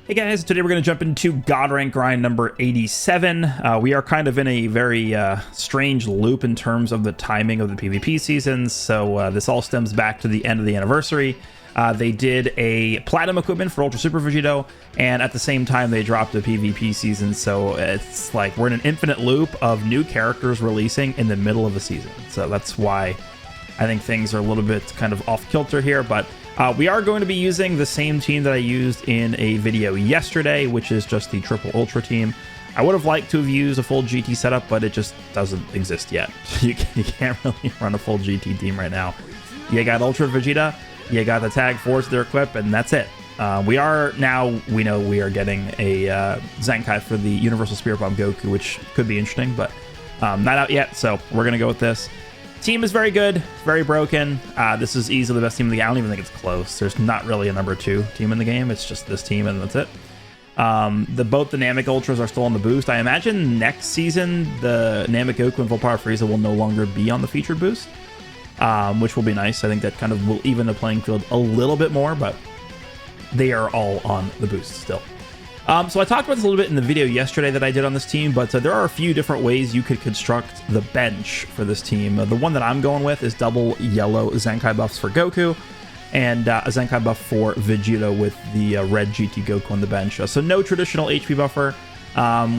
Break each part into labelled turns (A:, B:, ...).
A: Hey guys, today we're going to jump into God Rank grind number 87. We are kind of in a very strange loop in terms of the timing of the PvP seasons, so this all stems back to the end of the anniversary. They did a Platinum equipment for Ultra Super Vegito, and at the same time they dropped a PvP season, so it's like we're in an infinite loop of new characters releasing in the middle of the season. So that's why I think things are a little bit kind of off kilter here, but we are going to be using the same team that I used in a video yesterday, which is just the Triple Ultra team. I would have liked to have used a full GT setup, but it just doesn't exist yet. You can't really run a full GT team right now. You got Ultra Vegeta, you got the tag force their equip, and that's it. We know we are getting a Zenkai for the Universal Spirit Bomb Goku, which could be interesting, but not out yet, so we're going to go with this. Team is very good, very broken. This is easily the best team in the game. I don't even think it's close. There's not really a number 2 team in the game. It's just this team, and that's it. Both the Namek Ultras are still on the boost. I imagine next season, the Namek Goku and Full Power Frieza will no longer be on the featured boost, which will be nice. I think that kind of will even the playing field a little bit more, but they are all on the boost still. So I talked about this a little bit in the video yesterday that I did on this team, but there are a few different ways you could construct the bench for this team. The one that I'm going with is double yellow Zenkai buffs for Goku, and a Zenkai buff for Vegeta with the red GT Goku on the bench. So no traditional HP buffer.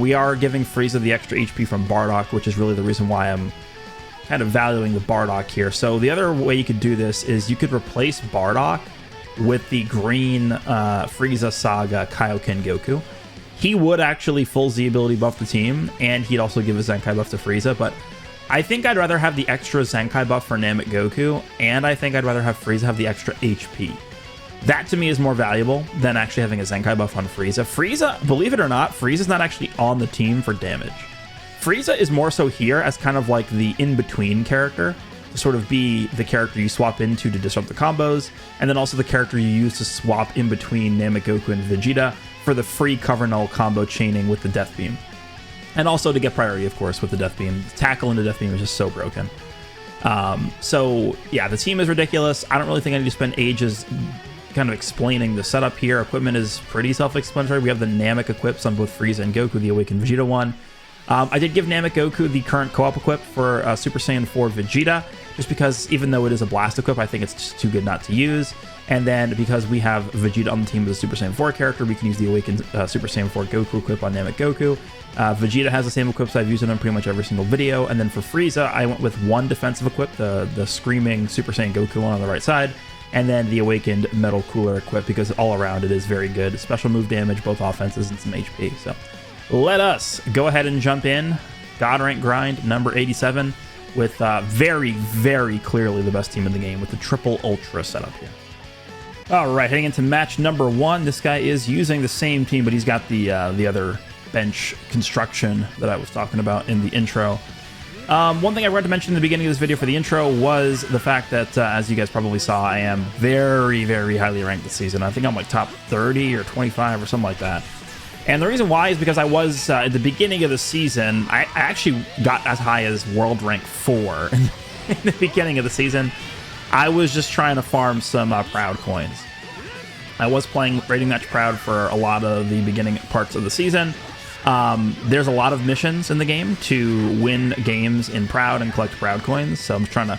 A: We are giving Frieza the extra HP from Bardock, which is really the reason why I'm kind of valuing the Bardock here. So the other way you could do this is you could replace Bardock with the green Frieza Saga Kaio-Ken Goku. He would actually full Z ability buff the team, and he'd also give a Zenkai buff to Frieza, but I think I'd rather have the extra Zenkai buff for Namek Goku, and I think I'd rather have Frieza have the extra HP. That to me is more valuable than actually having a Zenkai buff on Frieza. Frieza, believe it or not, Frieza's not actually on the team for damage. Frieza is more so here as kind of like the in-between character, to sort of be the character you swap into to disrupt the combos, and then also the character you use to swap in between Namek Goku and Vegeta for the free cover null combo chaining with the Death Beam. And also to get priority, of course, with the Death Beam. Tackle into Death Beam is just so broken. So yeah, the team is ridiculous. I don't really think I need to spend ages kind of explaining the setup here. Equipment is pretty self-explanatory. We have the Namek equips on both Frieza and Goku, the Awakened Vegeta one. I did give Namek Goku the current co-op equip for Super Saiyan 4 Vegeta, just because even though it is a blast equip, I think it's just too good not to use. And then because we have Vegeta on the team with a Super Saiyan 4 character, we can use the Awakened Super Saiyan 4 Goku equip on Namek Goku. Vegeta has the same equips I've used in pretty much every single video. And then for Frieza, I went with one defensive equip, the Screaming Super Saiyan Goku one on the right side, and then the Awakened Metal Cooler equip, because all around it is very good. Special move damage, both offenses, and some HP. So let us go ahead and jump in. God Rank grind number 87 with very, very clearly the best team in the game with the Triple Ultra setup here. All right, heading into match number 1. This guy is using the same team, but he's got the other bench construction that I was talking about in the intro. One thing I forgot to mention in the beginning of this video for the intro was the fact that, as you guys probably saw, I am very, very highly ranked this season. I think I'm like top 30 or 25 or something like that. And the reason why is because I was, at the beginning of the season, I actually got as high as World Rank 4 in the beginning of the season. I was just trying to farm some Proud coins. I was playing Rating Match Proud for a lot of the beginning parts of the season. There's a lot of missions in the game to win games in Proud and collect Proud coins, so I'm trying to,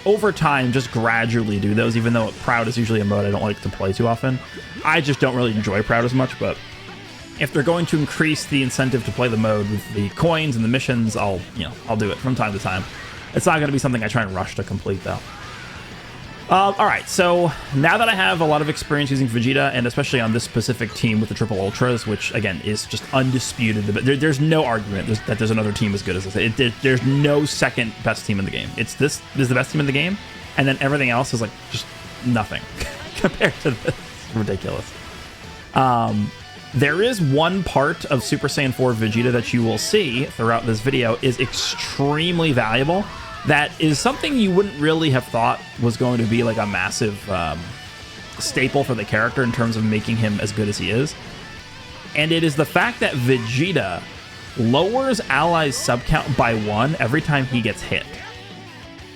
A: over time, just gradually do those, even though Proud is usually a mode I don't like to play too often. I just don't really enjoy Proud as much, but if they're going to increase the incentive to play the mode with the coins and the missions, I'll do it from time to time. It's not going to be something I try and rush to complete, though. All right, so now that I have a lot of experience using Vegeta, and especially on this specific team with the Triple Ultras, which, again, is just undisputed. There's no argument that there's another team as good as this. There's no second best team in the game. This is the best team in the game, and then everything else is, like, just nothing compared to this. It's ridiculous. There is one part of Super Saiyan 4 Vegeta that you will see throughout this video is extremely valuable. That is something you wouldn't really have thought was going to be like a massive staple for the character in terms of making him as good as he is. And it is the fact that Vegeta lowers allies sub count by 1 every time he gets hit.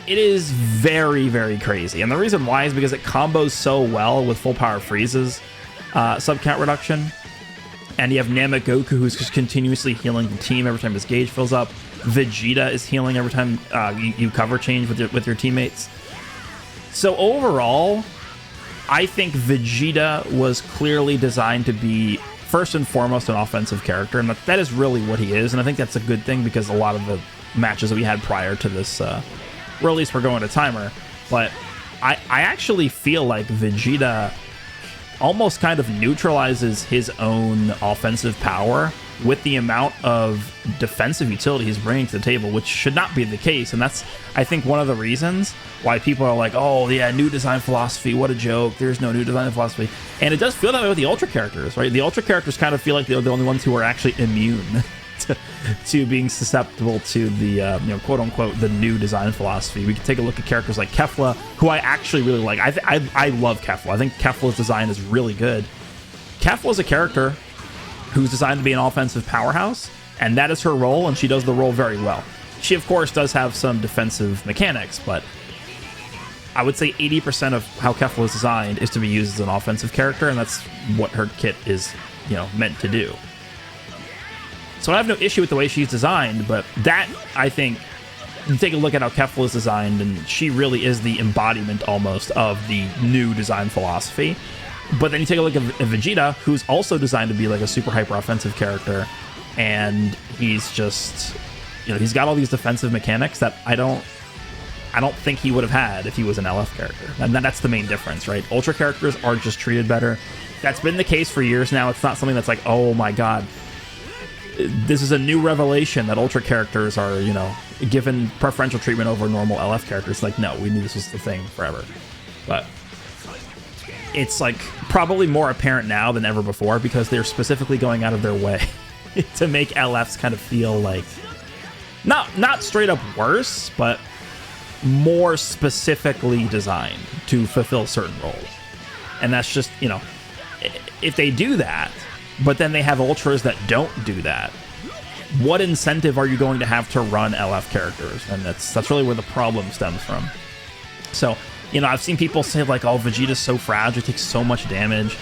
A: It is very, very crazy. And the reason why is because it combos so well with Full Power Frieza's sub count reduction. And you have Namek Goku, who's just continuously healing the team every time his gauge fills up. Vegeta is healing every time you cover change with your teammates. So overall, I think Vegeta was clearly designed to be first and foremost an offensive character, and that is really what he is. And I think that's a good thing, because a lot of the matches that we had prior to this release were going to timer. But I actually feel like Vegeta almost kind of neutralizes his own offensive power with the amount of defensive utility he's bringing to the table, which should not be the case. And that's, I think, one of the reasons why people are like, oh yeah, new design philosophy, what a joke, there's no new design philosophy. And it does feel that way with the Ultra characters, right? The Ultra characters kind of feel like they're the only ones who are actually immune to being susceptible to the quote unquote the new design philosophy. We can take a look at characters like Kefla, who I actually really like. I love Kefla. I think Kefla's design is really good. Kefla is a character who's designed to be an offensive powerhouse, and that is her role, and she does the role very well. She of course does have some defensive mechanics, but I would say 80% of how Kefla is designed is to be used as an offensive character, and that's what her kit is meant to do. So I have no issue with the way she's designed, but that, I think, you take a look at how Kefla is designed, and she really is the embodiment almost of the new design philosophy. But then you take a look at Vegeta, who's also designed to be like a super hyper offensive character, and he's just, he's got all these defensive mechanics that I don't think he would have had if he was an LF character. And that's the main difference, right? Ultra characters are just treated better. That's been the case for years now. It's not something that's like, oh my god, this is a new revelation that Ultra characters are, given preferential treatment over normal LF characters. Like, no, we knew this was the thing forever. But it's like probably more apparent now than ever before, because they're specifically going out of their way to make LFs kind of feel like not straight up worse, but more specifically designed to fulfill certain roles. And that's just, if they do that, but then they have Ultras that don't do that, what incentive are you going to have to run LF characters? And that's really where the problem stems from. So, I've seen people say like, oh, Vegeta's so fragile, he takes so much damage.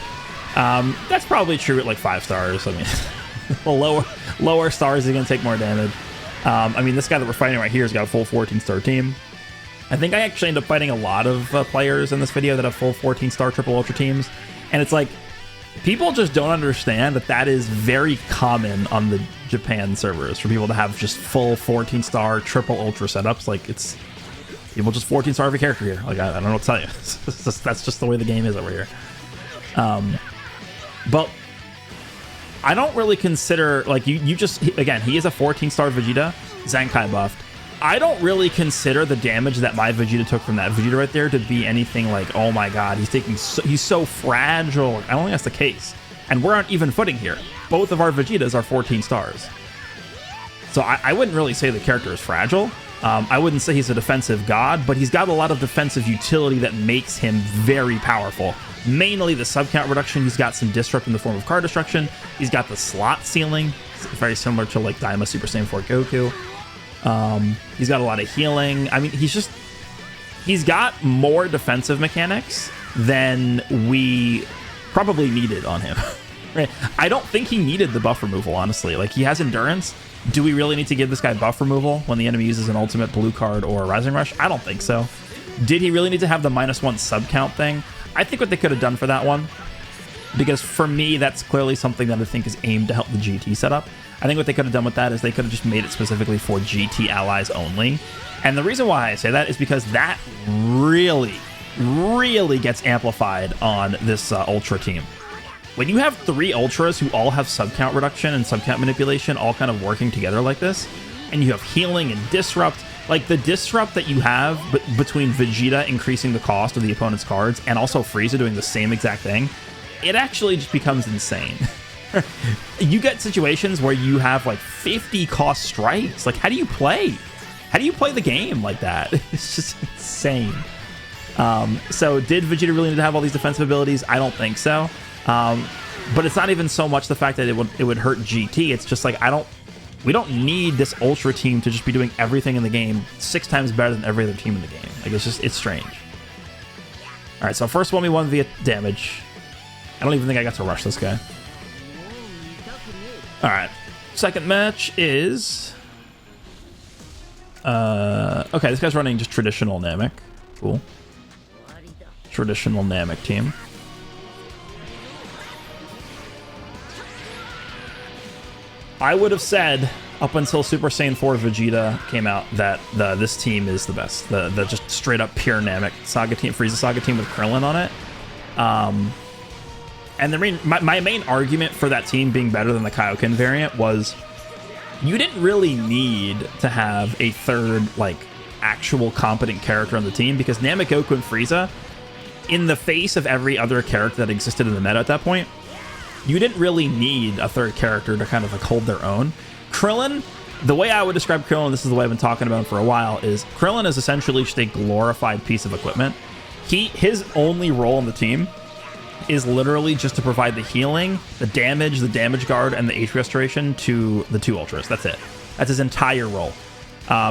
A: That's probably true at like 5 stars. I mean, lower stars, he's going to take more damage. I mean, this guy that we're fighting right here has got a full 14-star team. I think I actually end up fighting a lot of players in this video that have full 14-star triple ultra teams. And it's like, people just don't understand that is very common on the Japan servers for people to have just full 14-star triple ultra setups. Like, it's people just 14-star every character here. Like, I don't know what to tell you. That's just the way the game is over here. But I don't really consider, like, you just, again, he is a 14-star Vegeta, Zenkai buffed. I don't really consider the damage that my Vegeta took from that Vegeta right there to be anything like, oh my god, he's so fragile. I don't think that's the case. And we're on even footing here. Both of our Vegetas are 14 stars. So I wouldn't really say the character is fragile. I wouldn't say he's a defensive god, but he's got a lot of defensive utility that makes him very powerful. Mainly the sub count reduction. He's got some disrupt in the form of card destruction. He's got the slot ceiling. It's very similar to like Daima Super Saiyan 4 Goku. He's got a lot of healing. I mean, he's got more defensive mechanics than we probably needed on him. Right? I don't think he needed the buff removal, honestly. Like, he has endurance. Do we really need to give this guy buff removal when the enemy uses an ultimate blue card or a Rising Rush? I don't think so. Did he really need to have the -1 sub count thing? I think what they could have done for that one, because for me, that's clearly something that I think is aimed to help the GT setup. I think what they could have done with that is they could have just made it specifically for GT allies only. And the reason why I say that is because that really, really gets amplified on this Ultra team. When you have 3 Ultras who all have sub-count reduction and sub-count manipulation all kind of working together like this, and you have healing and disrupt, like the disrupt that you have between Vegeta increasing the cost of the opponent's cards and also Frieza doing the same exact thing, it actually just becomes insane. You get situations where you have like 50 cost strikes. Like, how do you play? How do you play the game like that? It's just insane. So did Vegeta really need to have all these defensive abilities? I don't think so. But it's not even so much the fact that it would hurt GT. It's just like, we don't need this Ultra team to just be doing everything in the game 6 times better than every other team in the game. Like, it's strange. All right, so first 1v1 via damage. I don't even think I got to rush this guy. All right. Second match is... okay, this guy's running just traditional Namek. Cool. Traditional Namek team. I would have said, up until Super Saiyan 4 Vegeta came out, that this team is the best. The just straight up pure Namek Saga team, Frieza Saga team with Krillin on it. And my main argument for that team being better than the Kaio-Ken variant was you didn't really need to have a third, like, actual competent character on the team, because Namek, Goku, and Frieza, in the face of every other character that existed in the meta at that point, you didn't really need a third character to kind of like hold their own. Krillin, the way I would describe Krillin, this is the way I've been talking about him for a while, is Krillin is essentially just a glorified piece of equipment. His only role in the team is literally just to provide the healing, the damage guard, and the HP restoration to the two Ultras. That's it. That's his entire role.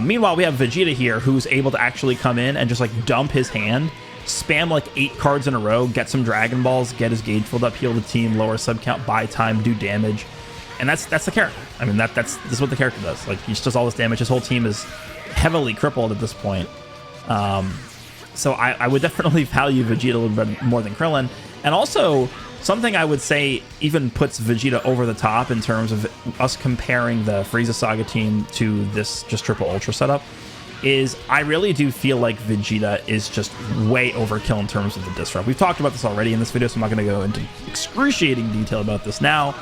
A: Meanwhile, we have Vegeta here, who's able to actually come in and just like dump his hand, spam like 8 cards in a row, get some Dragon Balls, get his gauge filled up, heal the team, lower sub count, buy time, do damage. And that's the character. I mean, this is what the character does. Like, he just does all this damage. His whole team is heavily crippled at this point. So I would definitely value Vegeta a little bit more than Krillin. And also, something I would say even puts Vegeta over the top in terms of us comparing the Frieza Saga team to this just Triple Ultra setup is I really do feel like Vegeta is just way overkill in terms of the disrupt. We've talked about this already in this video, so I'm not going to go into excruciating detail about this now.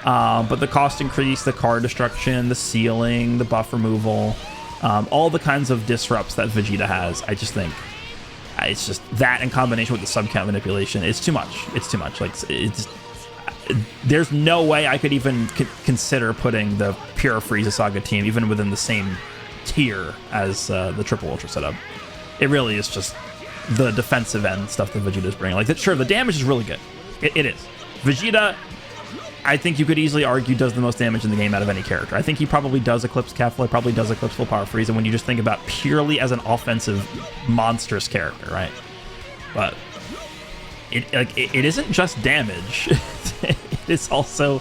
A: But the cost increase, the card destruction, the sealing, the buff removal, all the kinds of disrupts that Vegeta has, I just think it's just that in combination with the sub count manipulation, it's too much. It's too much. Like, there's no way I could even consider putting the pure Frieza Saga team even within the same tier as the Triple Ultra setup. It really is just the defensive end stuff that Vegeta's bringing. Like, sure, the damage is really good. It is. Vegeta, I think you could easily argue, does the most damage in the game out of any character. I think he probably does eclipse Kefla, probably does eclipse Full Power Frieza when you just think about purely as an offensive monstrous character, right? But it isn't just damage. It is also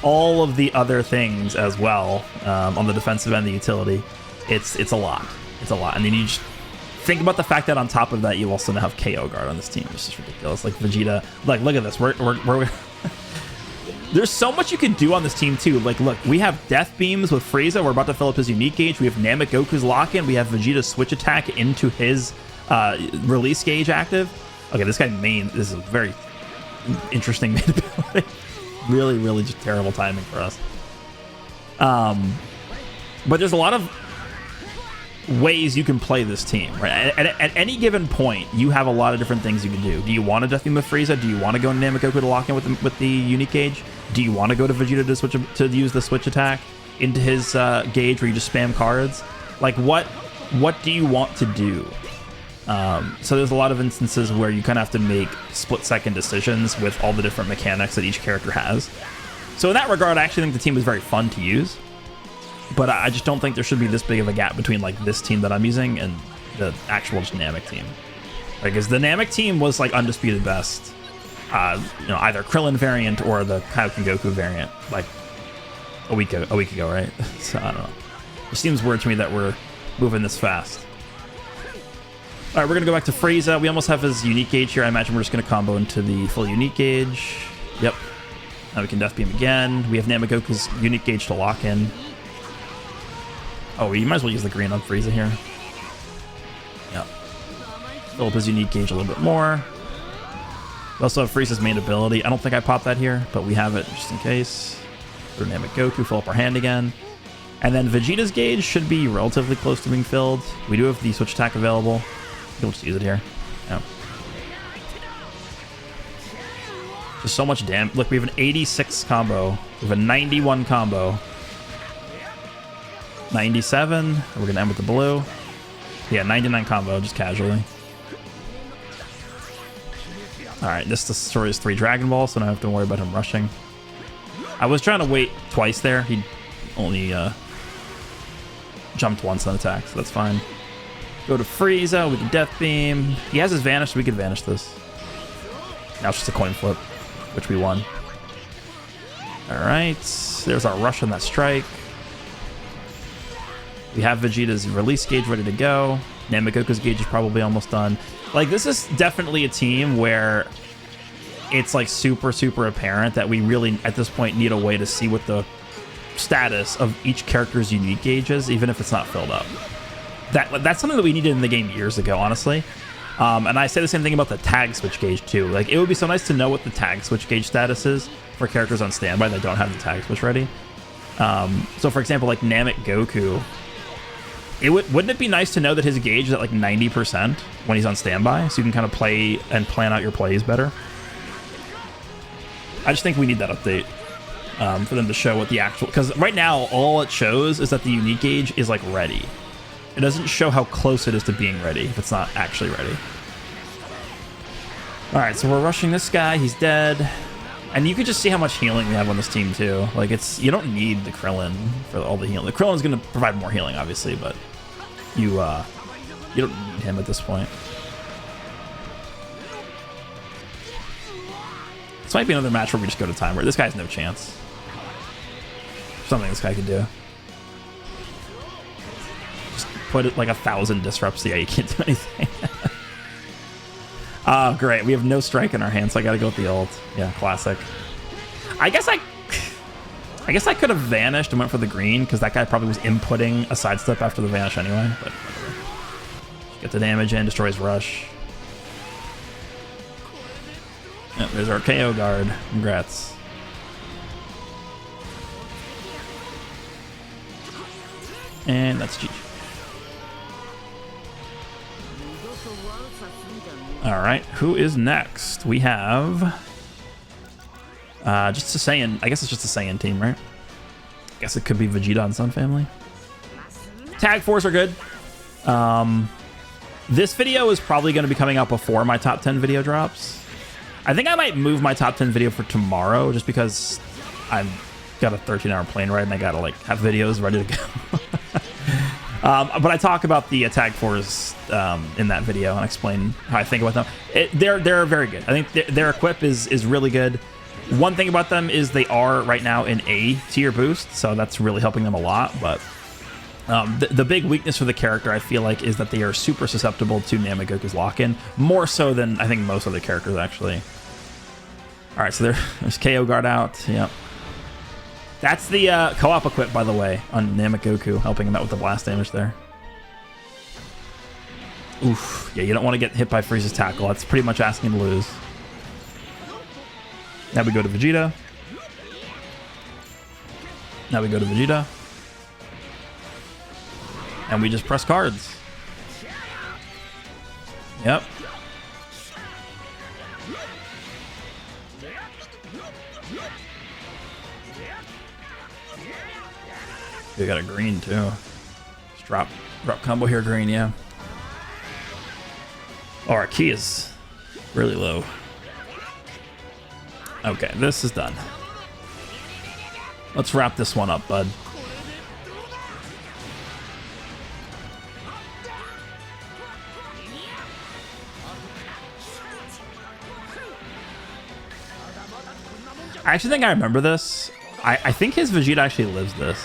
A: all of the other things as well. On the defensive end, the utility, it's a lot. It's a lot. And then you just think about the fact that on top of that, you also now have KO guard on this team. It's just ridiculous. Like, Vegeta, like, look at this. We're there's so much you can do on this team too. Like, look, we have Death Beams with Frieza. We're about to fill up his unique gauge. We have Namek Goku's lock-in. We have Vegeta's switch attack into his release gauge active. Okay, this guy this is a very interesting main ability. Really, really just terrible timing for us. But there's a lot of ways you can play this team, right? At any given point, you have a lot of different things you can do. Do you want to Death Beam with Frieza? Do you want to go Namek Goku to lock in with the unique gauge? Do you want to go to Vegeta to use the switch attack into his gauge where you just spam cards? Like, what do you want to do? So there's a lot of instances where you kind of have to make split-second decisions with all the different mechanics that each character has. So in that regard, I actually think the team is very fun to use. But I just don't think there should be this big of a gap between like this team that I'm using and the actual just Namek team. Because the Namek team was like undisputed best. Either Krillin variant or the Kaio-Ken Goku variant, like a week ago, right? So I don't know. It seems weird to me that we're moving this fast. All right, we're gonna go back to Frieza. We almost have his unique gauge here. I imagine we're just gonna combo into the full unique gauge. Yep. Now we can Death Beam again. We have Namek Goku's unique gauge to lock in. Oh, you might as well use the green on Frieza here. Yep. Fill up his unique gauge a little bit more. We also have Frieza's main ability. I don't think I popped that here, but we have it just in case. Through Namek Goku, fill up our hand again. And then Vegeta's gauge should be relatively close to being filled. We do have the switch attack available. We'll just use it here. Yeah. Just so much damage. Look, we have an 86 combo. We have a 91 combo. 97. We're going to end with the blue. Yeah, 99 combo, just casually. Alright, this destroys 3 Dragon Balls, so I don't have to worry about him rushing. I was trying to wait twice there. He only jumped once on attack, so that's fine. Go to Frieza, we can Death Beam. He has his Vanish, so we could Vanish this. Now it's just a coin flip, which we won. All right, there's our rush on that strike. We have Vegeta's release gauge ready to go. Namekoku's gauge is probably almost done. Like, this is definitely a team where it's like super apparent that we really at this point need a way to see what the status of each character's unique gauge is, even if it's not filled up. That's something that we needed in the game years ago, honestly. And I say the same thing about the tag switch gauge too. Like, it would be so nice to know what the tag switch gauge status is for characters on standby that don't have the tag switch ready. So for example, like Namek Goku, wouldn't it be nice to know that his gauge is at like 90% when he's on standby, so you can kind of play and plan out your plays better? I just think we need that update for them to show what the actual... Because right now, all it shows is that the unique gauge is like ready. It doesn't show how close it is to being ready if it's not actually ready. All right, so we're rushing this guy. He's dead. And you can just see how much healing we have on this team too. Like, you don't need the Krillin for all the healing. The Krillin's going to provide more healing, obviously, but you don't need him at this point. This might be another match where we just go to timer. This guy has no chance. Something this guy could do. Just put it like 1,000 disrupts. Yeah, you can't do anything. Oh, great. We have no strike in our hands, so I gotta go with the ult. Yeah, classic. I guess I could have vanished and went for the green, because that guy probably was inputting a sidestep after the vanish anyway, but whatever. Get the damage in, destroys rush. Yep, there's our KO guard. Congrats. And that's GG. All right, who is next? We have just a Saiyan. I guess it's just a Saiyan team, right? I guess it could be Vegeta and Sun Family. Tag Force are good. This video is probably going to be coming out before my top 10 video drops. I think I might move my top 10 video for tomorrow, just because I've got a 13-hour plane ride and I gotta like have videos ready to go. But I talk about the Tag Force in that video and explain how I think about them. They're very good. I think their equip is really good. One thing about them is they are right now in A tier boost, so that's really helping them a lot. But the big weakness for the character, I feel like, is that they are super susceptible to Namek Goku's lock-in, more so than I think most other characters actually. All right, so there's KO guard out. Yep. That's the co-op equip, by the way, on Namek Goku, helping him out with the blast damage there. Oof. Yeah, you don't want to get hit by Frieza's tackle. That's pretty much asking him to lose. Now we go to Vegeta. Now we go to Vegeta. And we just press cards. Yep. We got a green too. Just drop combo here, green, yeah. Oh, our key is really low. Okay, this is done. Let's wrap this one up, bud. I actually think I remember this. I think his Vegeta actually lives this,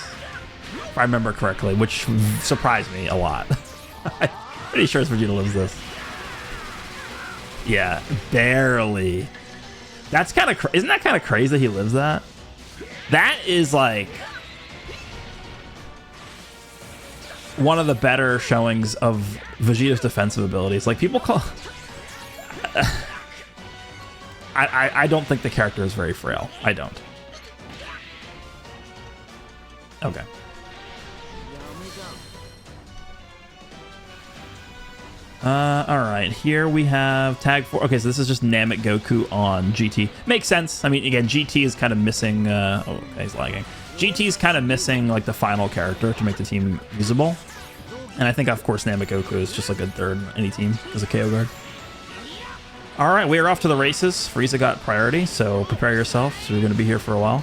A: if I remember correctly, which surprised me a lot. I'm pretty sure his Vegeta lives this. Yeah, barely. That's kind of isn't that kind of crazy that he lives that? That is like one of the better showings of Vegeta's defensive abilities. Like, people call I don't think the character is very frail. I don't. Okay. All right, here we have tag 4. Okay, so this is just Namek Goku on GT. Makes sense. I mean, again, GT is kind of missing. Oh, okay, he's lagging. GT is kind of missing like the final character to make the team usable. And I think, of course, Namek Goku is just like a third in any team as a KO guard. All right, we are off to the races. Frieza got priority, so prepare yourself. So we're going to be here for a while.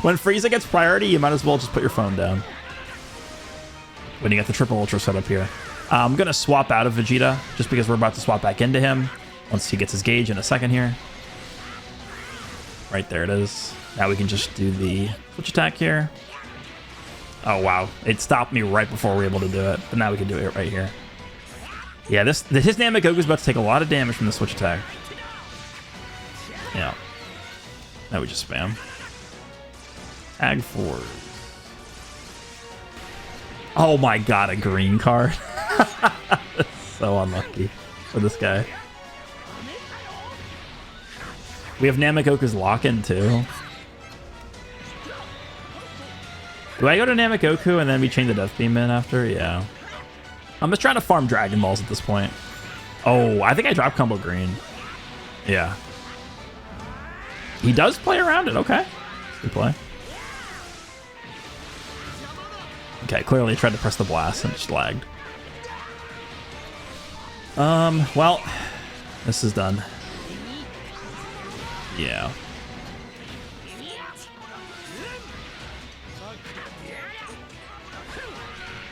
A: When Frieza gets priority, you might as well just put your phone down. When you get the triple ultra set up here. I'm going to swap out of Vegeta, just because we're about to swap back into him once he gets his gauge in a second here. Right there it is. Now we can just do the switch attack here. Oh, wow. It stopped me right before we were able to do it. But now we can do it right here. Yeah, his Namek Goku's about to take a lot of damage from the switch attack. Yeah. Now we just spam. Tag 4. Oh my god, a green card. So unlucky for this guy. We have Namek Goku's lock-in too. Do I go to Namek Goku and then we chain the Death Beam in after? Yeah. I'm just trying to farm Dragon Balls at this point. Oh, I think I drop combo green. Yeah. He does play around it. Okay. Good play. Okay, clearly I tried to press the blast and just lagged. Well, this is done. Yeah.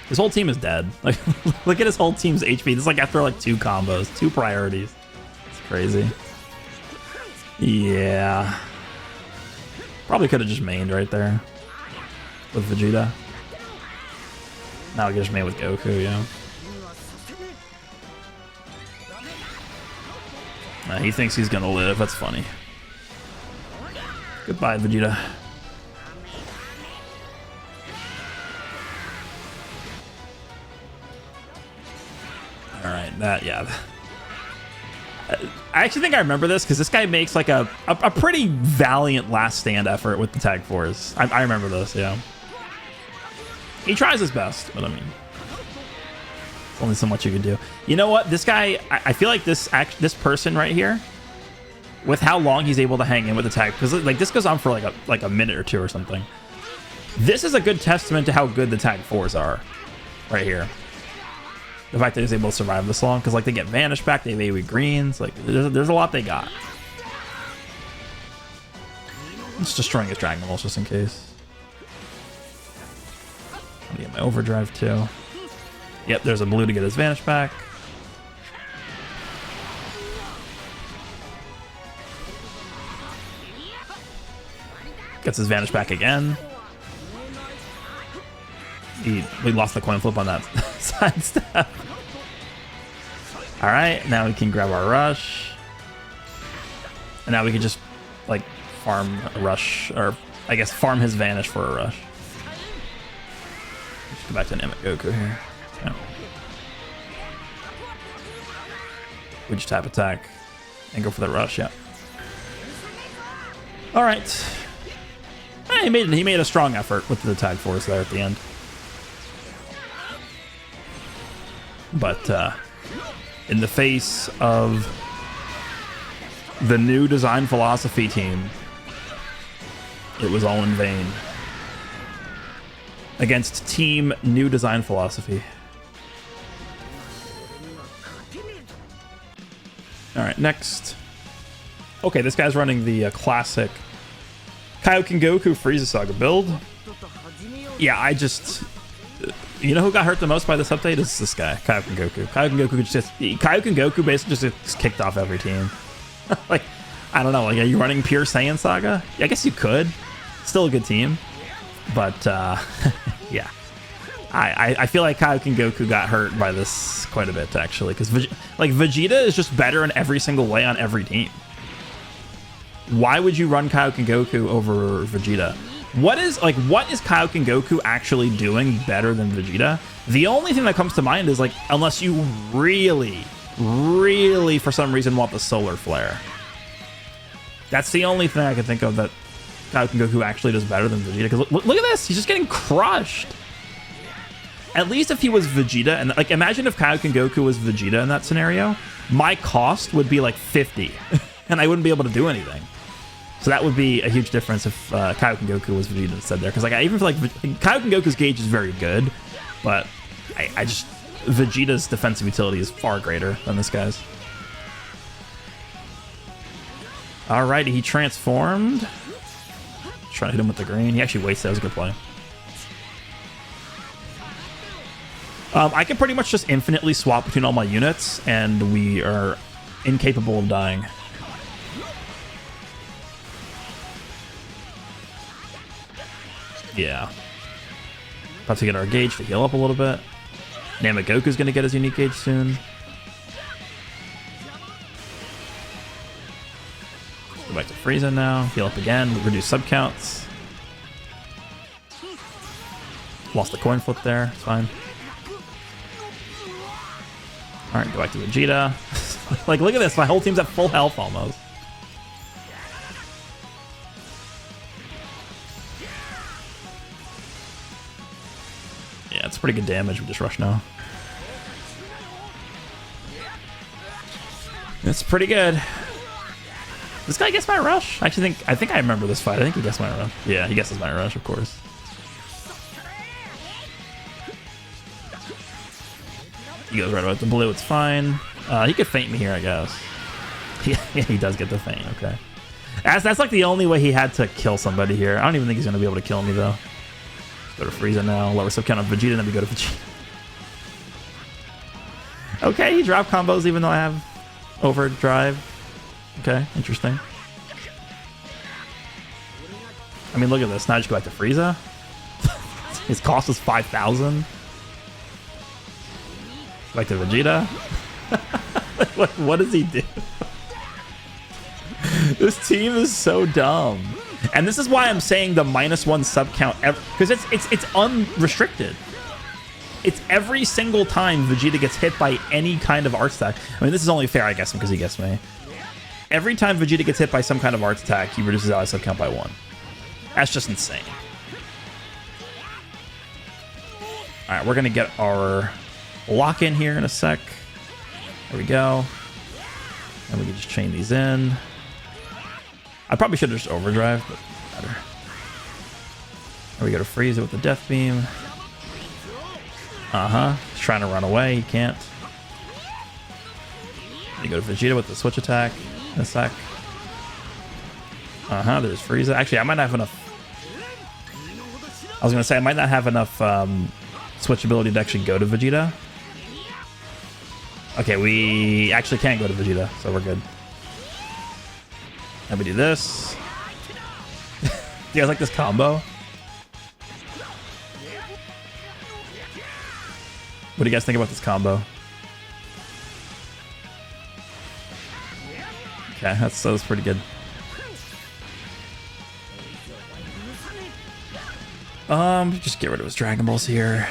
A: His whole team is dead. Like, look at his whole team's HP. This is like after like 2 combos, 2 priorities. It's crazy. Yeah. Probably could have just mained right there with Vegeta. Now we can just main with Goku, yeah. He thinks he's gonna live. That's funny. Goodbye, Vegeta. Alright, that, yeah. I actually think I remember this because this guy makes like a pretty valiant last stand effort with the Tag 4s. I remember this, yeah. He tries his best, but I mean, there's only so much you can do. You know what? This guy, I feel like this person right here, with how long he's able to hang in with the tag, because like this goes on for like a minute or 2 or something. This is a good testament to how good the Tag 4s are, right here. The fact that he's able to survive this long, because like they get Vanish back, they have AoE greens, like there's a lot they got. Just destroying his Dragon Balls just in case. I'm gonna get my overdrive too. Yep, there's a blue to get his Vanish back. Gets his Vanish back again. We lost the coin flip on that side step. Alright, now we can grab our rush. And now we can just like farm a rush, or I guess farm his Vanish for a rush. Let's go back to Namek Goku here. Yeah. We just tap attack and go for the rush, yeah. Alright. He made a strong effort with the Tag 4s there at the end. But in the face of the new design philosophy team, it was all in vain. Against Team New Design Philosophy. Alright, next. Okay, this guy's running the classic Kaio-Ken Goku Frieza Saga build. Yeah, I just... You know who got hurt the most by this update? Is this guy, Kaio-Ken Goku. Kaio-Ken Goku basically just kicked off every team. Like, I don't know, like, are you running pure Saiyan Saga? I guess you could. Still a good team. But, yeah. I feel like Kaio-Ken Goku got hurt by this quite a bit, actually. Because, like, Vegeta is just better in every single way on every team. Why would you run Kaio-Ken Goku over Vegeta? What is Kaio-Ken Goku actually doing better than Vegeta? The only thing that comes to mind is, like, unless you really, really, for some reason, want the Solar Flare. That's the only thing I can think of that Kaio-Ken Goku actually does better than Vegeta. Because look at this, he's just getting crushed. At least if he was Vegeta, and like, imagine if Kaio-Ken Goku was Vegeta in that scenario, my cost would be like 50, and I wouldn't be able to do anything. So that would be a huge difference if Kaio-Ken Goku was Vegeta instead there. Because like, I even feel like Kaio-Ken Goku's gauge is very good, but I just... Vegeta's defensive utility is far greater than this guy's. Alrighty, he transformed. Trying to hit him with the green. He actually wasted. That was a good play. I can pretty much just infinitely swap between all my units, and we are incapable of dying. Yeah. About to get our gauge to heal up a little bit. Namek Goku's gonna get his unique gauge soon. Go back to Frieza now. Heal up again. Reduce sub counts. Lost the coin flip there. It's fine. Alright, go back to Vegeta. Like, look at this. My whole team's at full health almost. Yeah, it's pretty good damage with this rush now. It's pretty good. This guy gets my rush? I actually think I remember this fight. I think he gets my rush. Yeah, he guesses my rush, of course. He goes right about the blue, it's fine. He could feint me here, I guess. Yeah, he does get the feint, okay. That's like the only way he had to kill somebody here. I don't even think he's gonna be able to kill me though. Go to Frieza now, lower sub count on Vegeta, then we go to Vegeta. Okay, he dropped combos even though I have overdrive. Okay, interesting. I mean, look at this. Now I just go back to Frieza. His cost is 5,000. Back to Vegeta. What does he do? This team is so dumb. And this is why I'm saying the -1 sub count, because it's unrestricted. It's every single time Vegeta gets hit by any kind of art attack. I mean, this is only fair, I guess, because he gets me. Every time Vegeta gets hit by some kind of art attack, he reduces ally sub count by 1. That's just insane. All right, we're gonna get our lock in here in a sec. There we go. And we can just chain these in. I probably should have just overdrive, but better. There we go to Frieza with the death beam. He's trying to run away. He can't. Then you go to Vegeta with the switch attack in a sec. There's Frieza. Actually, I might not have enough. I was gonna say I might not have enough switch ability to actually go to Vegeta. Okay, we actually can't go to Vegeta, so we're good. And we do this. Do you guys like this combo? What do you guys think about this combo? Okay, that's pretty good. Just get rid of his Dragon Balls here.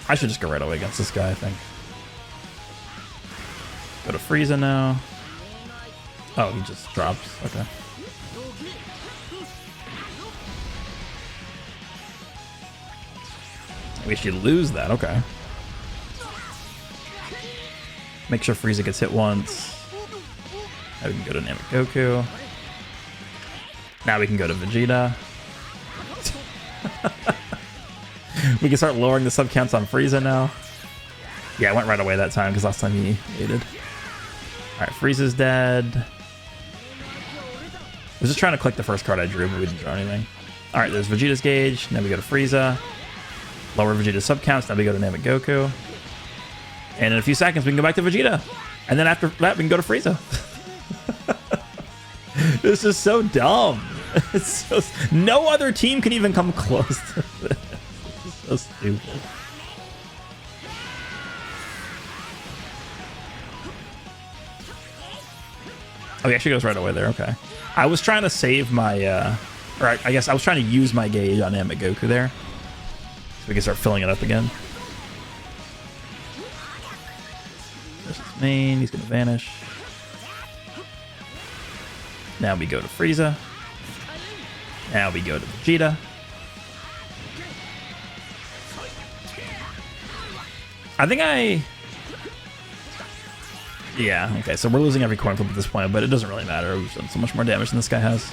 A: I should just go right away against this guy, I think. Go to Frieza now. Oh, he just drops. Okay. We should lose that. Okay. Make sure Frieza gets hit once. Now we can go to Namek Goku. Now we can go to Vegeta. We can start lowering the sub counts on Frieza now. Yeah, I went right away that time because last time he aided. Alright, Frieza's dead. I was just trying to click the first card I drew, but we didn't draw anything. Alright, there's Vegeta's gauge. Now we go to Frieza. Lower Vegeta's sub counts. Now we go to Namek Goku. And in a few seconds, we can go back to Vegeta. And then after that, we can go to Frieza. This is so dumb. It's so, no other team can even come close to this. This is so stupid. Oh, he actually goes right away there. Okay. I was trying to save my, or I guess I was trying to use my gauge on Namek Goku there. So we can start filling it up again. There's his main. He's going to vanish. Now we go to Frieza. Now we go to Vegeta. I think yeah, okay, so we're losing every coin flip at this point, but it doesn't really matter. We've done so much more damage than this guy has.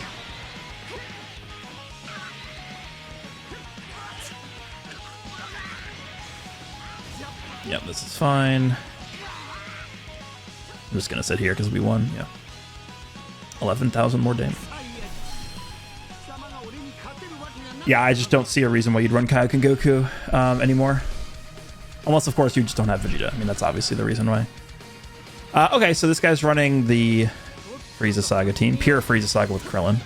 A: Yep, this is fine. I'm just gonna sit here because we won, yeah. 11,000 more damage. Yeah, I just don't see a reason why you'd run Kaio-Ken Goku anymore. Unless, of course, you just don't have Vegeta. I mean, that's obviously the reason why. Okay, so this guy's running the Frieza Saga team. Pure Frieza Saga with Krillin.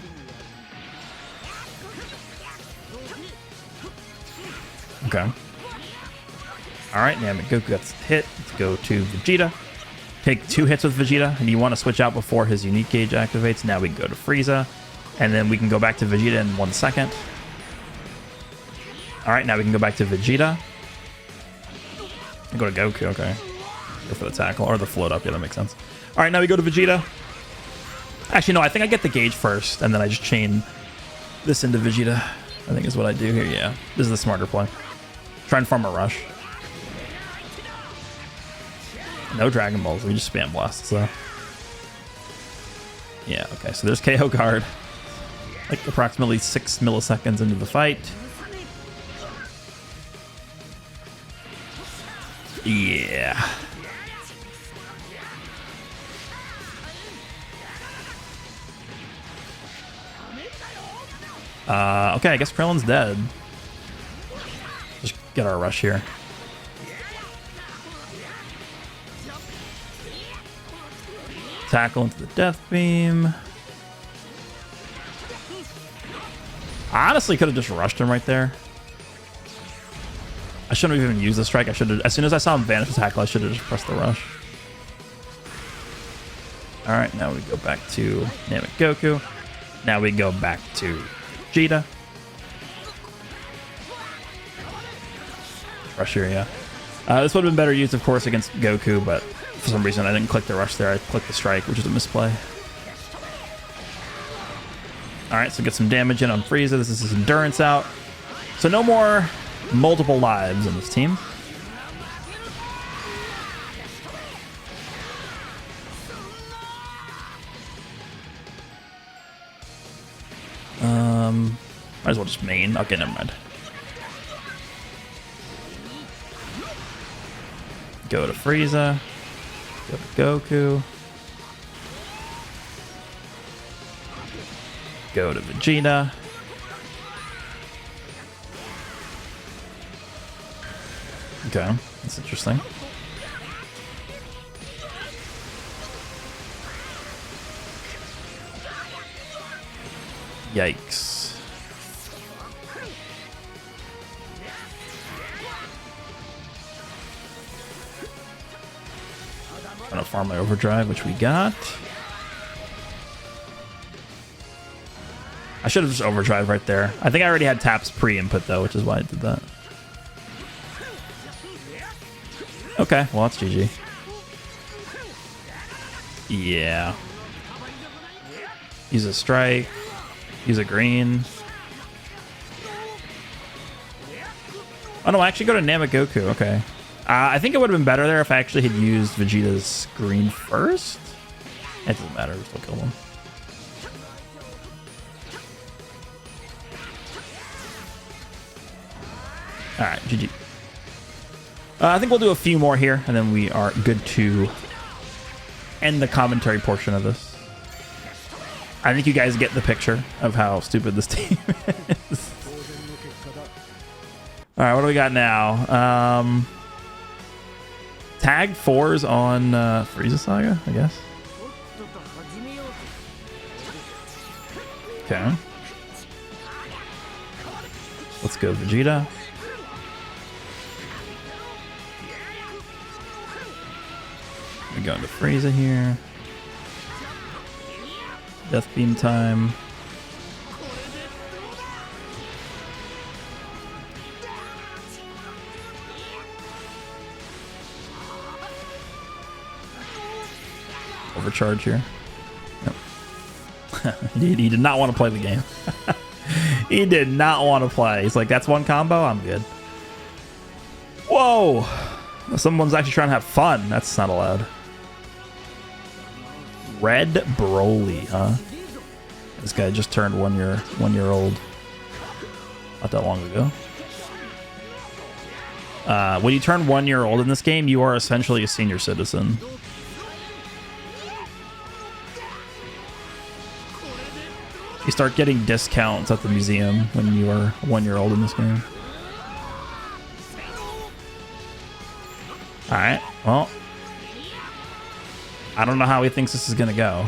A: Okay. Alright, Namek Goku gets hit. Let's go to Vegeta. Take 2 hits with Vegeta, and you want to switch out before his unique gauge activates. Now we can go to Frieza, and then we can go back to Vegeta in 1 second. Alright, now we can go back to Vegeta. And go to Goku, okay. Go for the tackle, or the float up, yeah, that makes sense. Alright, now we go to Vegeta. Actually, no, I think I get the gauge first, and then I just chain this into Vegeta. I think is what I do here, yeah. This is the smarter play. Try and farm a rush. No Dragon Balls, we just spam blasts, so. Yeah, okay, so there's KO card. Like approximately 6 milliseconds into the fight. Yeah. Okay, I guess Krillin's dead. Just get our rush here. Tackle into the death beam. I honestly could have just rushed him right there. I shouldn't have even used the strike. I should have, as soon as I saw him vanish the tackle, I should have just pressed the rush. Alright, now we go back to Namek Goku. Now we go back to Vegeta. Rush here, yeah. This would have been better used, of course, against Goku, but for some reason I didn't click the rush there. I clicked the strike, which is a misplay. Alright, so get some damage in on Frieza. This is his endurance out. So no more multiple lives in this team. Might as well just main. Okay, never mind. Go to Frieza. Go to Goku. Go to Vegeta. Okay, that's interesting. Yikes. Trying to farm my overdrive, which we got. I should have just overdrive right there. I think I already had taps pre-input though, which is why I did that. Okay, well that's GG. Yeah. Use a strike. Use a green. Oh no, I actually go to Namek Goku. Okay. I think it would have been better there if I actually had used Vegeta's green first. It doesn't matter. We still kill him. Alright, GG. I think we'll do a few more here, and then we are good to end the commentary portion of this. I think you guys get the picture of how stupid this team is. Alright, what do we got now? Tag 4s on Frieza Saga, I guess. Okay. Let's go Vegeta. We go into Frieza here. Death beam time. Overcharge here. Nope. he did not want to play the game. He did not want to play. He's like, that's one combo? I'm good. Whoa! Someone's actually trying to have fun. That's not allowed. Red Broly, huh? This guy just turned 1 year old. Not that long ago. When you turn 1 year old in this game, you are essentially a senior citizen. You start getting discounts at the museum when you are 1 year old in this game. Alright, well. I don't know how he thinks this is gonna go.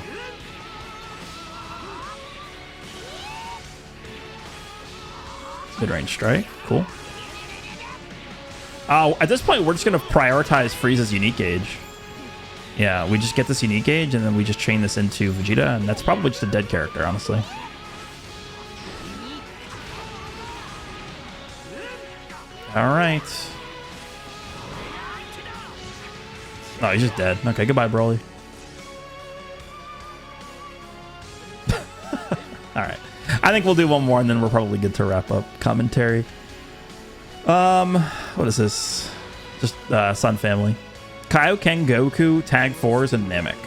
A: Mid-range strike. Cool. At this point, we're just going to prioritize Frieza's unique gauge. Yeah, we just get this unique gauge, and then we just chain this into Vegeta, and that's probably just a dead character, honestly. All right. Oh, he's just dead. Okay, goodbye, Broly. All right. I think we'll do one more, and then we're probably good to wrap up commentary. What is this? Just Sun Family. Kaio-Ken, Goku, Tag 4s, and Namek.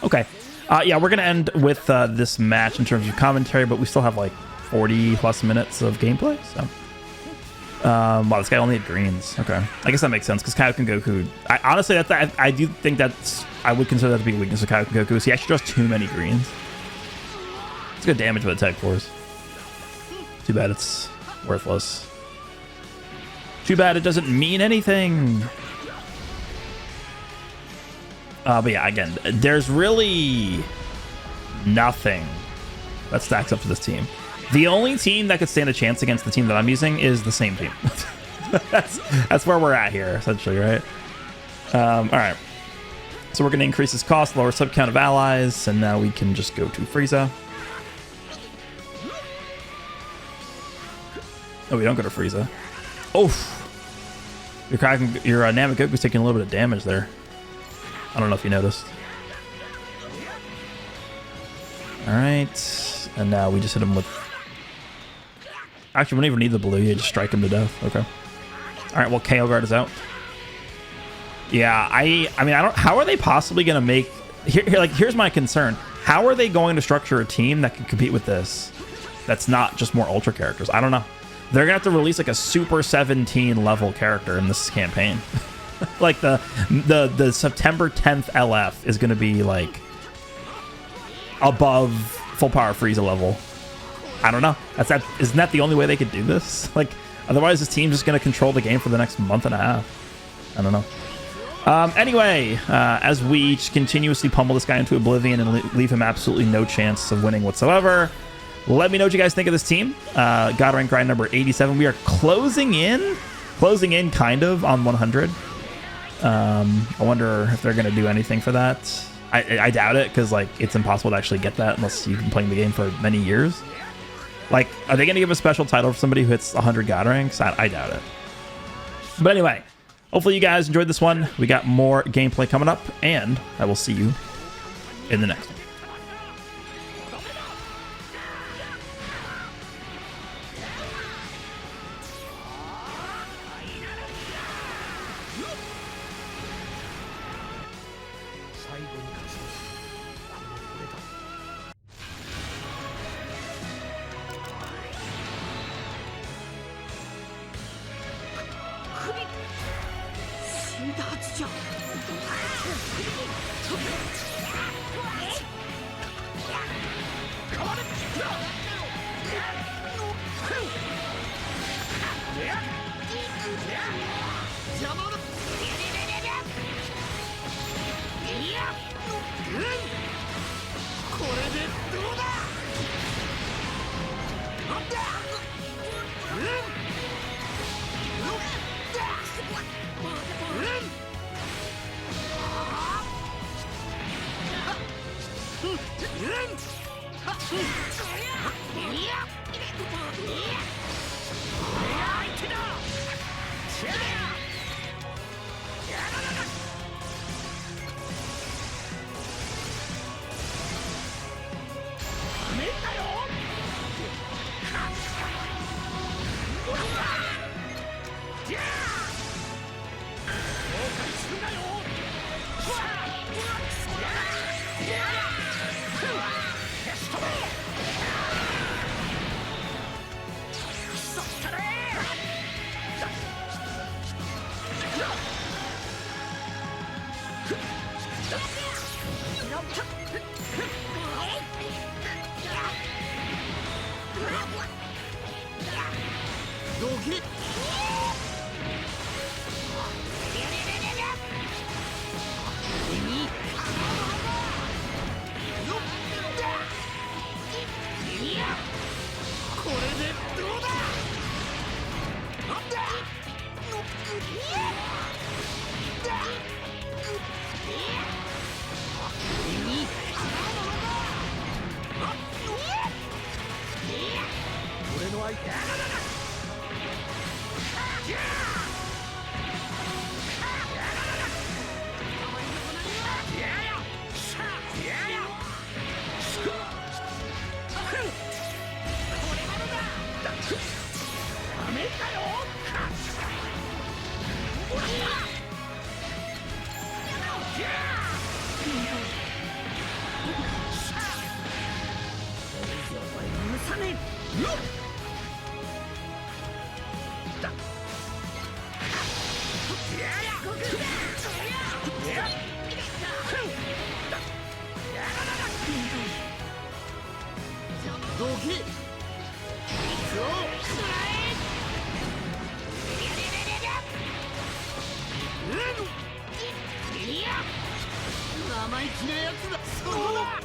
A: Okay. Yeah, we're going to end with this match in terms of commentary, but we still have like 40 plus minutes of gameplay, so... wow, this guy only had greens. Okay, I guess that makes sense because Kaio-Ken Goku. Honestly, I do think that's. I would consider that to be a weakness of Kaio-Ken Goku. So he actually draws too many greens. It's good damage with Tech Force. Too bad it's worthless. Too bad it doesn't mean anything. But yeah, again, there's really nothing that stacks up to this team. The only team that could stand a chance against the team that I'm using is the same team. that's where we're at here, essentially, right? All right. So we're going to increase this cost, lower sub count of allies, and now we can just go to Frieza. Oh, we don't go to Frieza. Oof. Your Namek Goku's taking a little bit of damage there. I don't know if you noticed. All right. And now we just hit him with... Actually, we don't even need the blue. You just strike him to death. Okay. All right. Well, KO guard is out. Yeah. I mean, I don't. How are they possibly going to make? Here's my concern. How are they going to structure a team that can compete with this? That's not just more ultra characters. I don't know. They're gonna have to release like a Super 17 level character in this campaign. Like the September 10th LF is gonna be like above full power Frieza level. I don't know. Isn't that the only way they could do this? Like, otherwise this team's just going to control the game for the next month and a half. I don't know. Anyway, as we just continuously pummel this guy into oblivion and leave him absolutely no chance of winning whatsoever, let me know what you guys think of this team. God rank grind number 87. We are closing in kind of on 100. I wonder if they're going to do anything for that. I doubt it, because like it's impossible to actually get that unless you've been playing the game for many years. Like, are they going to give a special title for somebody who hits 100 God ranks? I doubt it. But anyway, hopefully you guys enjoyed this one. We got more gameplay coming up, and I will see you in the next one.
B: 生意気なやつだ。そうだ。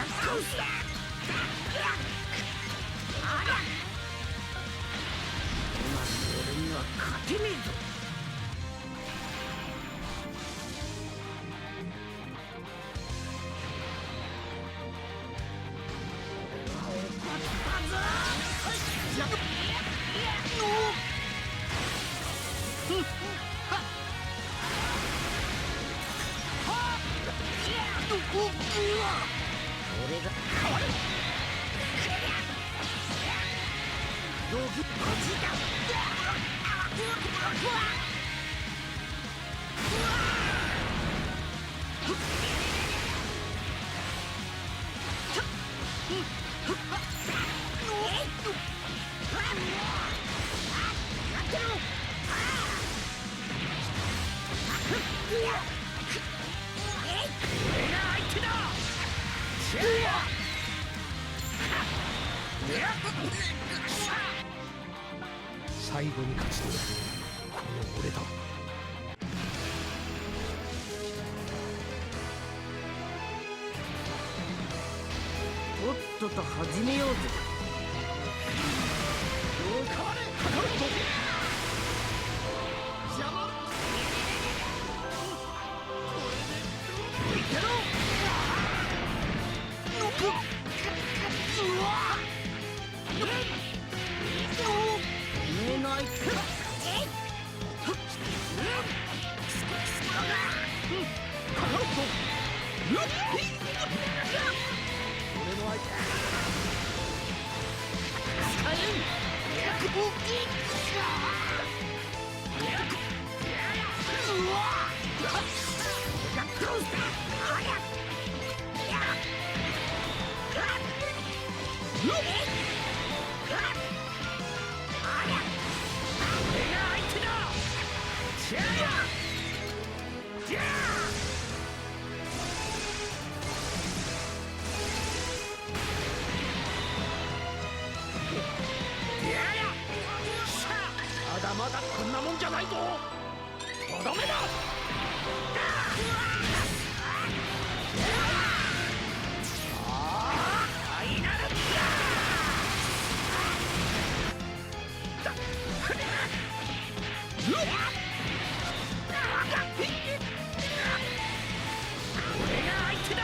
B: 俺には勝てねえぞ。俺が道具こじだ。俺が相手だ。
C: 最後に勝ち取るこの俺だ。
B: とっとと始めようぜ。かかれかかると邪魔。これでいけろ。ない。まだまだこんなもんじゃないぞ。とどめだ。俺が相手だ。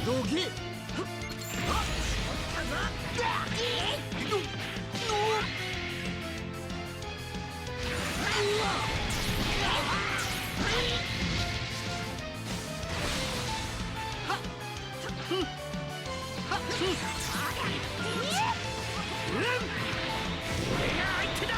B: どけ。俺が相手だ。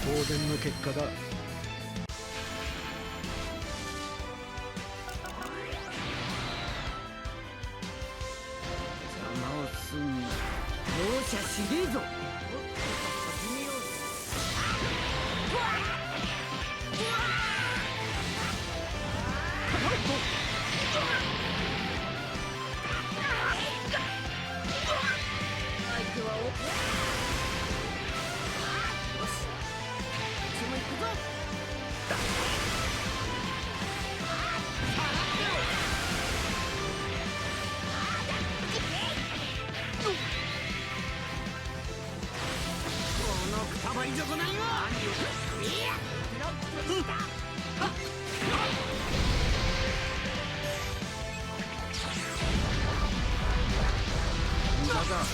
C: 当然の結果だ。
D: 邪魔をすんな。容赦しねえぞ。始めようぜ。相手はよし、こっちも行くぞ。このくたばり損ないが
C: 無駄だ。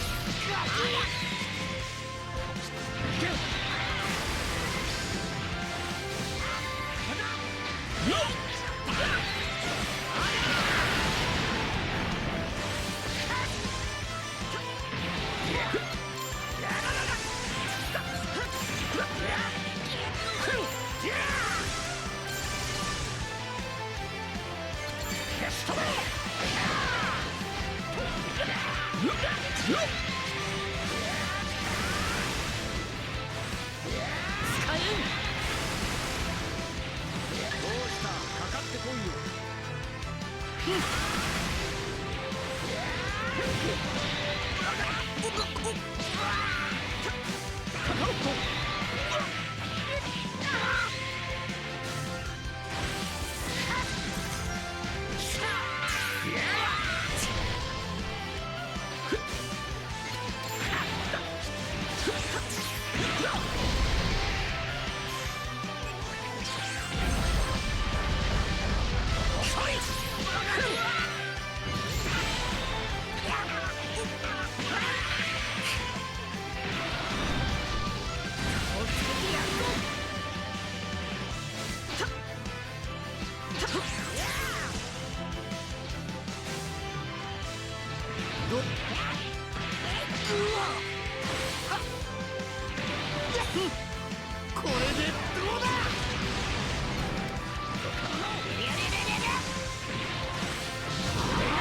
D: これでどうだ。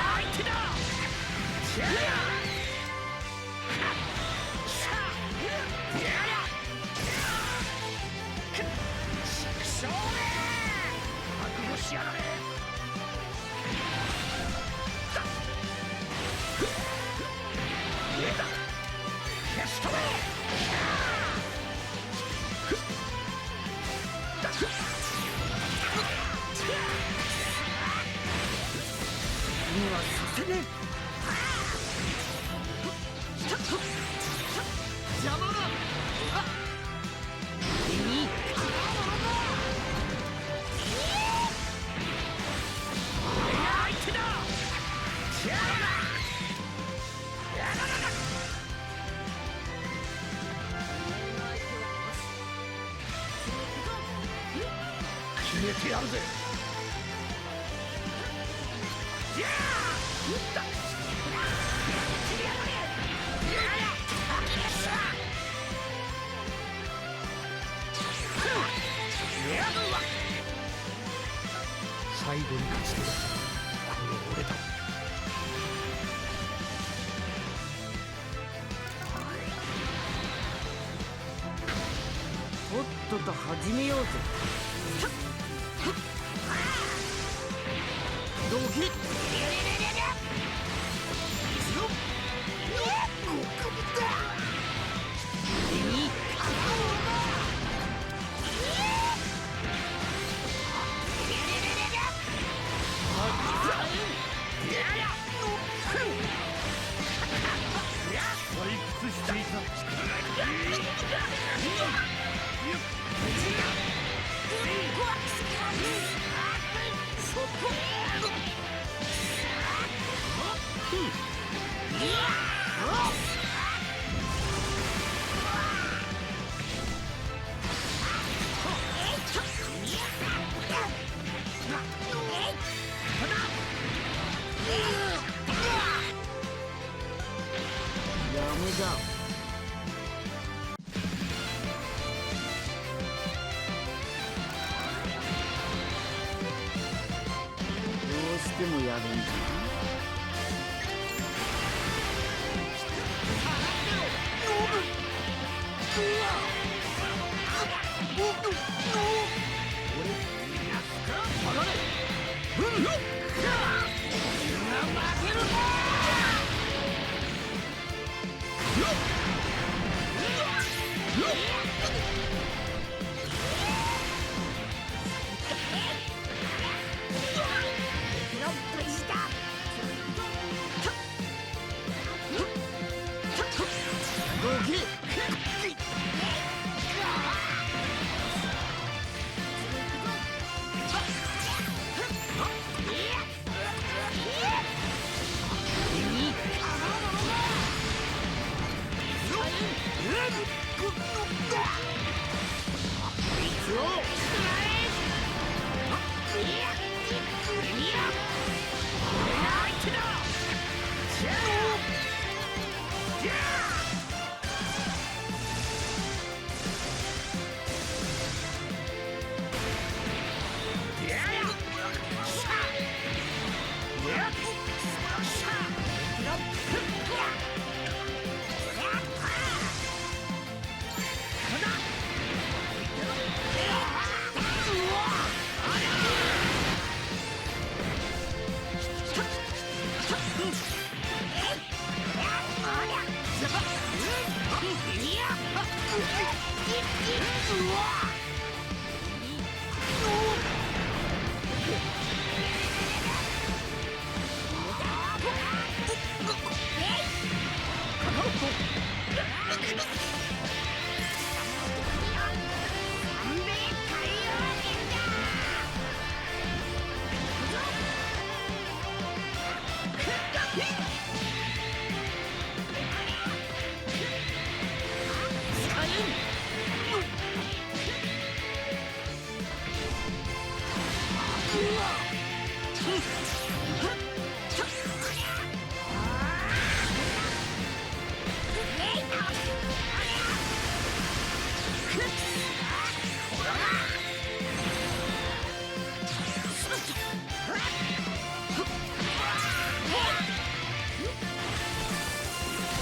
D: 相手だ。覚悟しやがれ。消し止め。にはさせねえ。邪魔だ。いい俺が相手だ。決めてやるぜ。やるわ
C: 最後に勝ち取るこの俺だ。
D: とっとと始めようぜ。どけ。ダメだ。どうしてもやるんだ。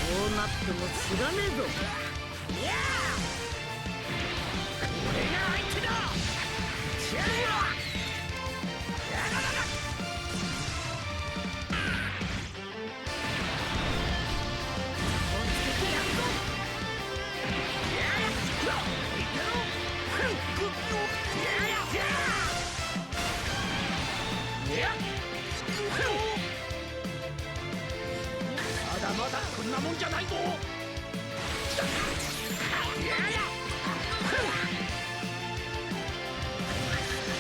D: こうなっても知らねえぞ。
B: 俺が相手だ。まだまだこんなもんじゃないぞ。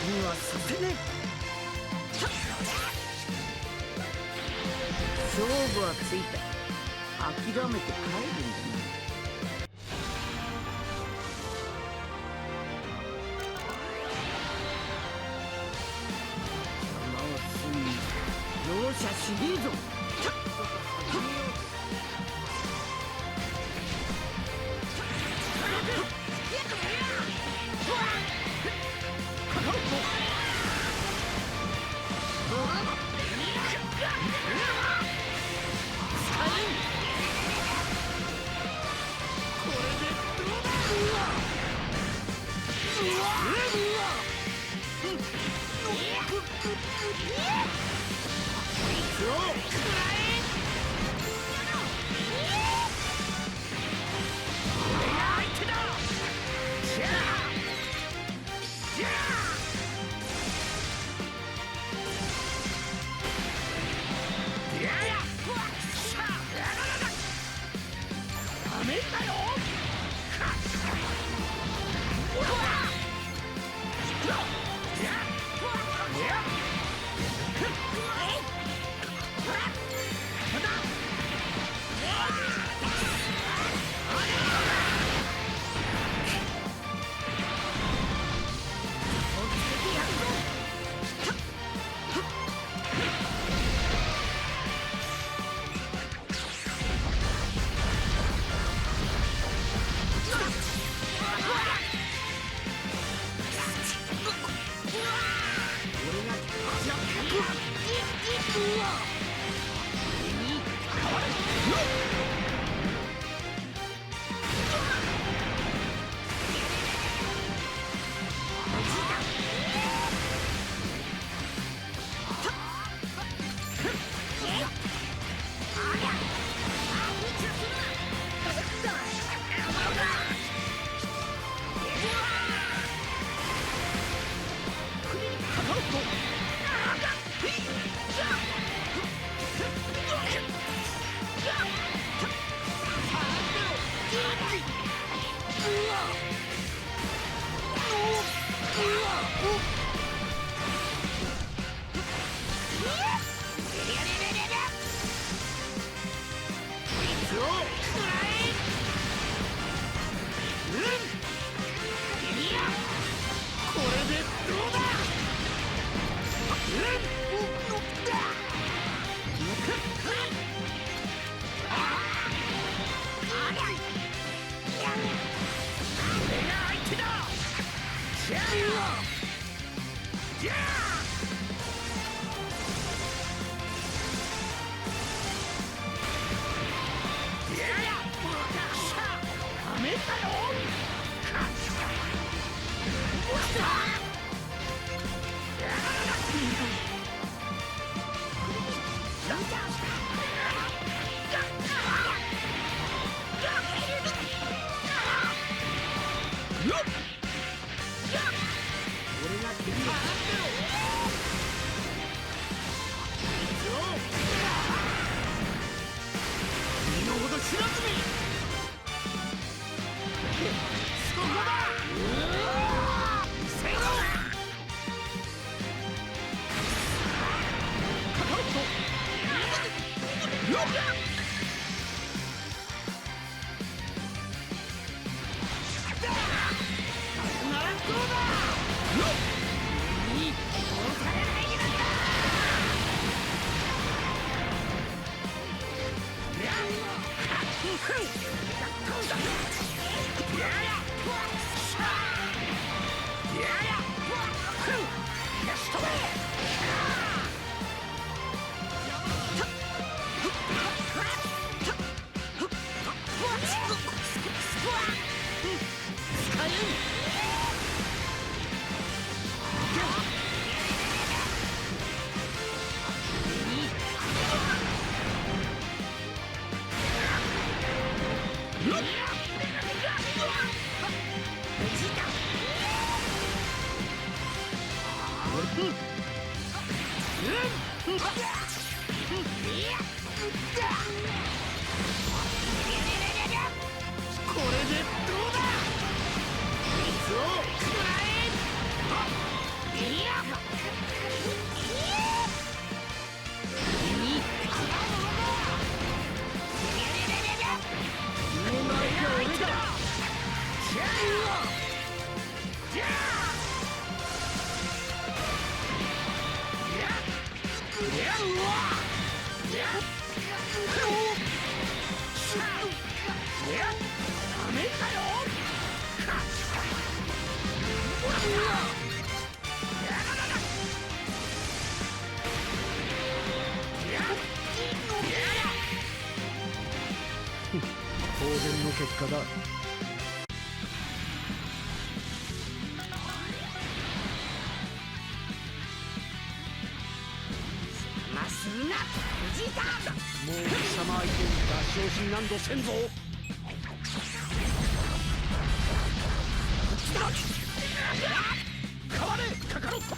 D: にはさせねえ。勝負はついた。諦めて帰るんだな。邪魔をすんな。容赦しねえぞ。
C: 当然の結果だ。
B: もう貴様相手に出し惜しなんどせんぞ。変われカカロット。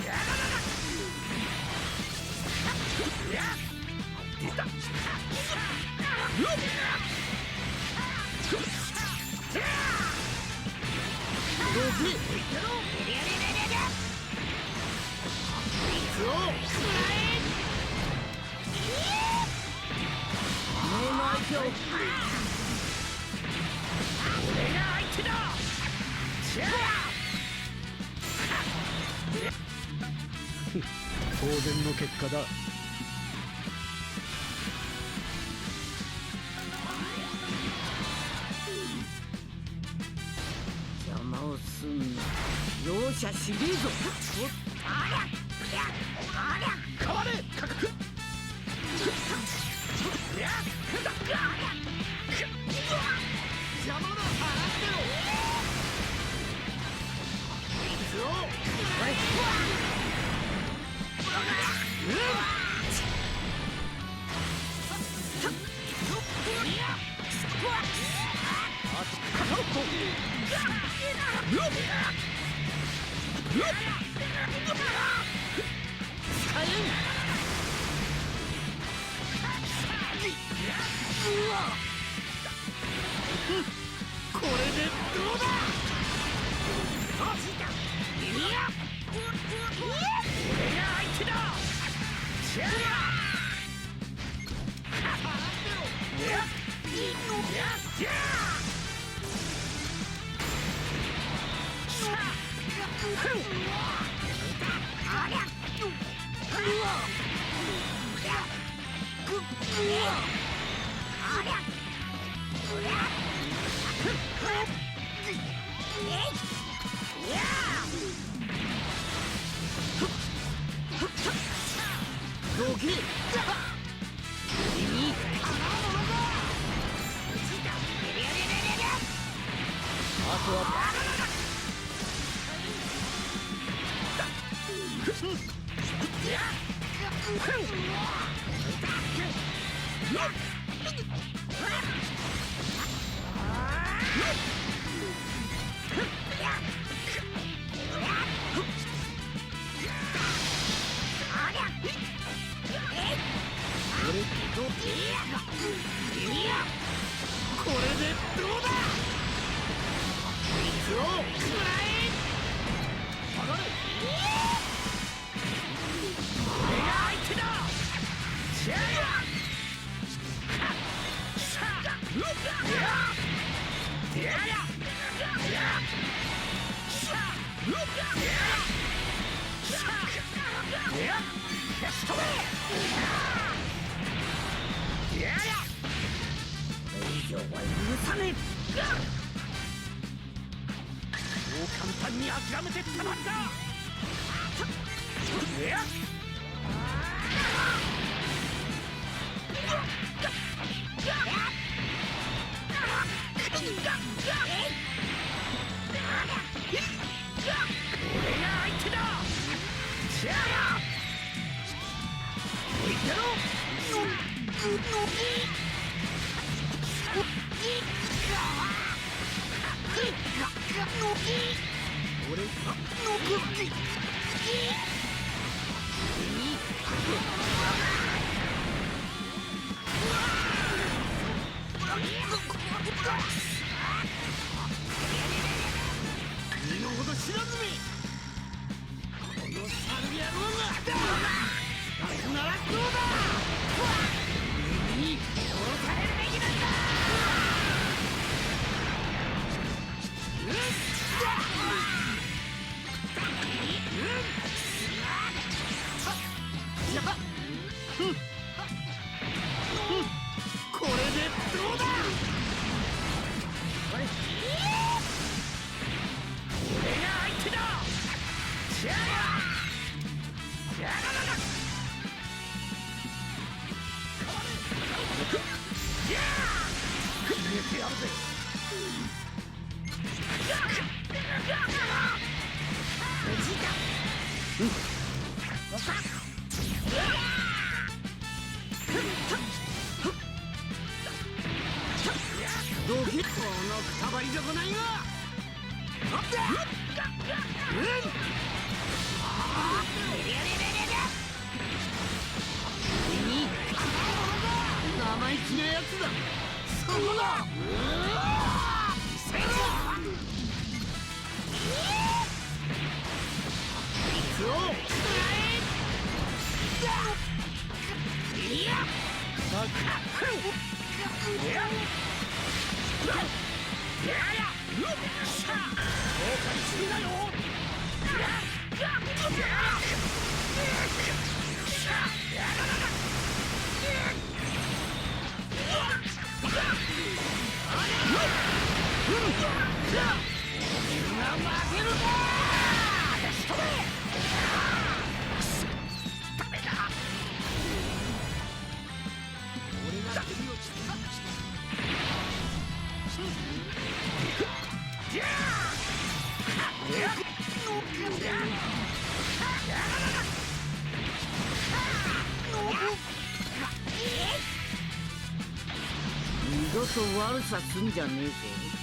B: 当然の結果だ。
D: 邪魔をすんな。容赦しねえぞ。
B: 変われカカロ。邪魔だ。これでどうだ。俺が相手だ。これでどうだ。水を食らえ。下がれ。俺が相手だ。以上は許さねえ。そう簡単に諦めてたまるか。俺が相手だ。置いてろ。身の程知らずめ。この猿野郎がならどうだ。に殺されるべきなんだ。これでどうだ。俺が相手だ。決めてやるぜ。
D: じゃこないが生意気なやつだ。そこだ。二度と悪さすんじゃねえぞ。